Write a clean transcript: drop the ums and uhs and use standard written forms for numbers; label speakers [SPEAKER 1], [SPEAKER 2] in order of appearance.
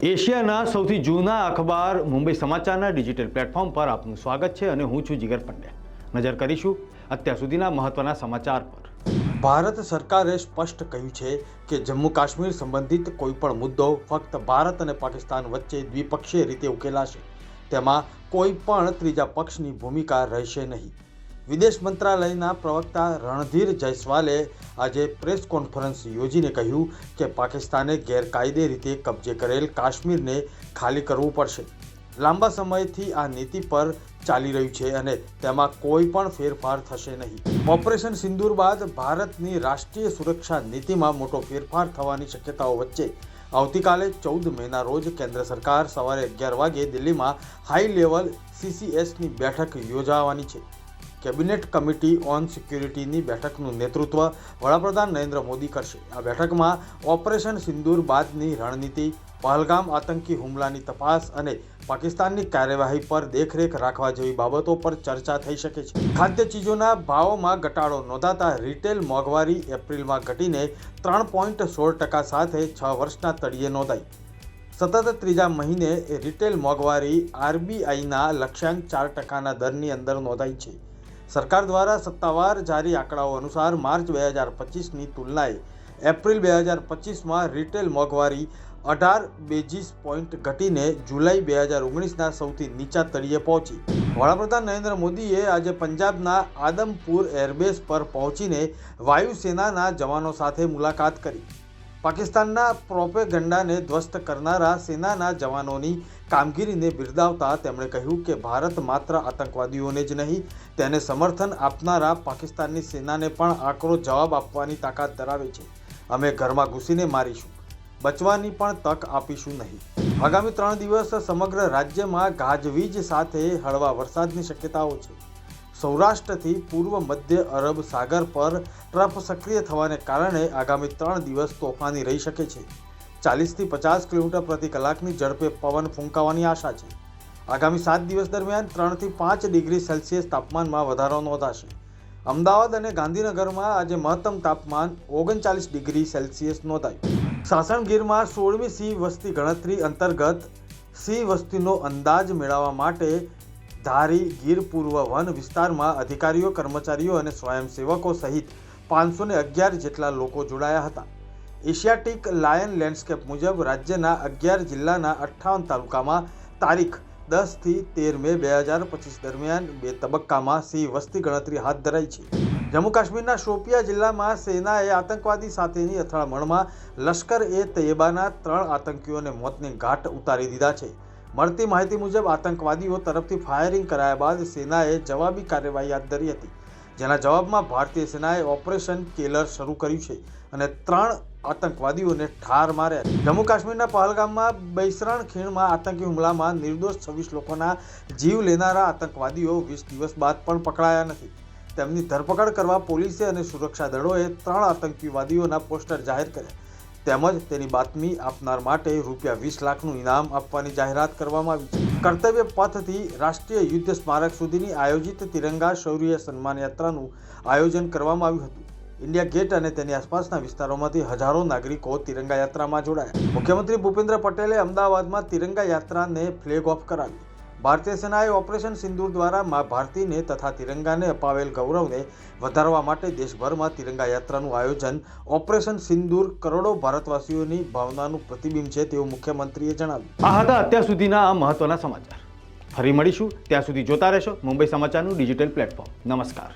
[SPEAKER 1] એશિયાના સૌથી જૂના અખબાર મુંબઈ સમાચારના ડિજિટલ પ્લેટફોર્મ પર આપનું સ્વાગત છે અને હું છું જીગર પંડ્યા। નજર કરીશું અત્યાર સુધીના મહત્વના સમાચાર પર। ભારત સરકારે સ્પષ્ટ કહ્યું છે કે જમ્મુ કાશ્મીર સંબંધિત કોઈપણ મુદ્દો ફક્ત ભારત અને પાકિસ્તાન વચ્ચે દ્વિપક્ષીય રીતે ઉકેલાશે, તેમાં કોઈ પણ ત્રીજા પક્ષની ભૂમિકા રહેશે નહીં। વિદેશ મંત્રાલયના પ્રવક્તા રણધીર જયસ્વાલે આજે પ્રેસ કોન્ફરન્સ યોજીને કહ્યું કે પાકિસ્તાને ગેરકાયદે રીતે કબજે કરેલ કાશ્મીરને ખાલી કરવું પડશે। લાંબા સમયથી આ નીતિ પર ચાલી રહ્યું છે અને તેમાં કોઈ પણ ફેરફાર થશે નહીં। ઓપરેશન સિંદૂર બાદ ભારતની રાષ્ટ્રીય સુરક્ષા નીતિમાં મોટો ફેરફાર થવાની શક્યતાઓ વચ્ચે આવતીકાલે 14 મેના રોજ કેન્દ્ર સરકાર સવારે 11 વાગે દિલ્હીમાં હાઈ લેવલ CCSની બેઠક યોજવાની છે। કેબિનેટ કમિટી ઓન સિક્યુરિટીની બેઠકનું નેતૃત્વ વડાપ્રધાન નરેન્દ્ર મોદી કરશે। આ બેઠકમાં ઓપરેશન સિંદૂર બાદની રણનીતિ, પહલગામ આતંકી હુમલાની તપાસ અને પાકિસ્તાનની કાર્યવાહી પર દેખરેખ રાખવા જેવી બાબતો પર ચર્ચા થઈ શકે છે। ખાદ્ય ચીજોના ભાવોમાં ઘટાડો નોંધાતા રિટેલ મોંઘવારી એપ્રિલમાં ઘટીને 3.16% સાથે 6 વર્ષના તળિયે નોંધાઈ। સતત ત્રીજા મહિને રિટેલ મોંઘવારી RBIના લક્ષ્યાંક 4%ના દરની અંદર નોંધાઈ છે। સરકાર દ્વારા સત્તાવાર જારી આંકડાઓ અનુસાર માર્ચ 2025ની તુલનાએ એપ્રિલ 2025માં રિટેલ મોંઘવારી 18 બેઝિસ પોઈન્ટ ઘટીને જુલાઈ 2019ના સૌથી નીચા તળિયે પહોંચી। વડાપ્રધાન નરેન્દ્ર મોદીએ આજે પંજાબના આદમપુર એરબેઝ પર પહોંચીને વાયુસેનાના જવાનો સાથે મુલાકાત કરી। પાકિસ્તાનના પ્રોપેગન્ડાને ધ્વસ્ત કરનારા સેનાના જવાનોની કામગીરીને બિરદાવતા તેમણે કહ્યું કે ભારત માત્ર આતંકવાદીઓને જ નહીં, તેને સમર્થન આપનારા પાકિસ્તાનની સેનાને પણ આકરો જવાબ આપવાની તાકાત ધરાવે છે। અમે ઘરમાં ઘૂસીને મારીશું, બચવાની પણ તક આપીશું નહીં। આગામી 3 દિવસ સમગ્ર રાજ્યમાં ગાજવીજ સાથે હળવા વરસાદની શક્યતાઓ છે। સૌરાષ્ટ્રથી પૂર્વ મધ્ય અરબ સાગર પર ટ્રફ સક્રિય થવાને કારણે આગામી 3 દિવસ તોફાની રહી શકે છે। 40થી 50 કિલોમીટર પ્રતિ કલાકની ઝડપે પવન ફૂંકાવાની આશા છે। આગામી 7 દિવસ દરમિયાન 3થી 5 ડિગ્રી સેલ્સિયસ તાપમાનમાં વધારો નોંધાશે। અમદાવાદ અને ગાંધીનગરમાં આજે મહત્તમ તાપમાન 39 ડિગ્રી સેલ્સિયસ નોંધાયું। સાસણગીરમાં 16મી સિંહ વસ્તી ગણતરી અંતર્ગત સિંહ વસ્તીનો અંદાજ મેળવવા માટે ધારી ગીર પૂર્વ વન વિસ્તારમાં અધિકારીઓ, કર્મચારીઓ અને સ્વયંસેવકો સહિત 511 જેટલા લોકો જોડાયા હતા। એશિયાટિક લાયન લેન્ડસ્કેપ મુજબ રાજ્યના 11 જિલ્લાના 58 તાલુકામાં તારીખ 10થી 13 મે 2025 દરમિયાન 2 તબક્કામાં સિંહ વસ્તી ગણતરી હાથ ધરાઈ છે। જમ્મુ કાશ્મીરના શોપિયા જિલ્લામાં સેનાએ આતંકવાદી સાથેની અથડામણમાં લશ્કર-એ-તૈયબાના 3 આતંકીઓને મોતને ઘાટ ઉતારી દીધા છે। મળતી માહિતી મુજબ આતંકવાદીઓ તરફથી ફાયરિંગ કરાયા બાદ સેનાએ જવાબી કાર્યવાહી હાથ ધરી હતી, જેના જવાબમાં ભારતીય સેનાએ ઓપરેશન કેલર શરૂ કર્યું છે અને 3 આતંકવાદીઓને ઠાર માર્યા। જમ્મુ કાશ્મીરના પહલગામમાં બૈસરણ ખીણમાં આતંકી હુમલામાં નિર્દોષ 26 લોકોના જીવ લેનારા આતંકવાદીઓ 20 દિવસ બાદ પણ પકડાયા નથી। તેમની ધરપકડ કરવા પોલીસે અને સુરક્ષા દળોએ 3 આતંકવાદીઓના પોસ્ટર જાહેર કર્યા તેમજ તેની બાતમી આપનાર માટે ₹20 લાખનું ઇનામ આપવાની જાહેરાત કરવામાં આવી છે। કર્તવ્ય પથથી રાષ્ટ્રીય યુદ્ધ સ્મારક સુધીની આયોજિત તિરંગા શૌર્ય સન્માન યાત્રાનું આયોજન કરવામાં આવ્યું હતું। ઇન્ડિયા ગેટ અને તેની આસપાસના વિસ્તારોમાંથી હજારો નાગરિકો તિરંગા યાત્રામાં જોડાયા। મુખ્યમંત્રી ભૂપેન્દ્ર પટેલે અમદાવાદમાં તિરંગા યાત્રાને ફ્લેગ ઓફ કરાવી। ભારતીય સેનાએ ઓપરેશન સિંદૂર દ્વારા મા ભારતીને તથા તિરંગાને અપાવેલ ગૌરવને વધારવા માટે દેશભરમાં તિરંગા યાત્રાનું આયોજન ઓપરેશન સિંદૂર કરોડો ભારતવાસીઓની ભાવનાનું પ્રતિબિંબ છે તેવું મુખ્યમંત્રીએ જણાવ્યું। આ હતા અત્યાર સુધીના આ મહત્વના સમાચાર। ફરી મળીશું, ત્યાં સુધી જોતા રહેશો મુંબઈ સમાચારનું ડિજિટલ પ્લેટફોર્મ। નમસ્કાર।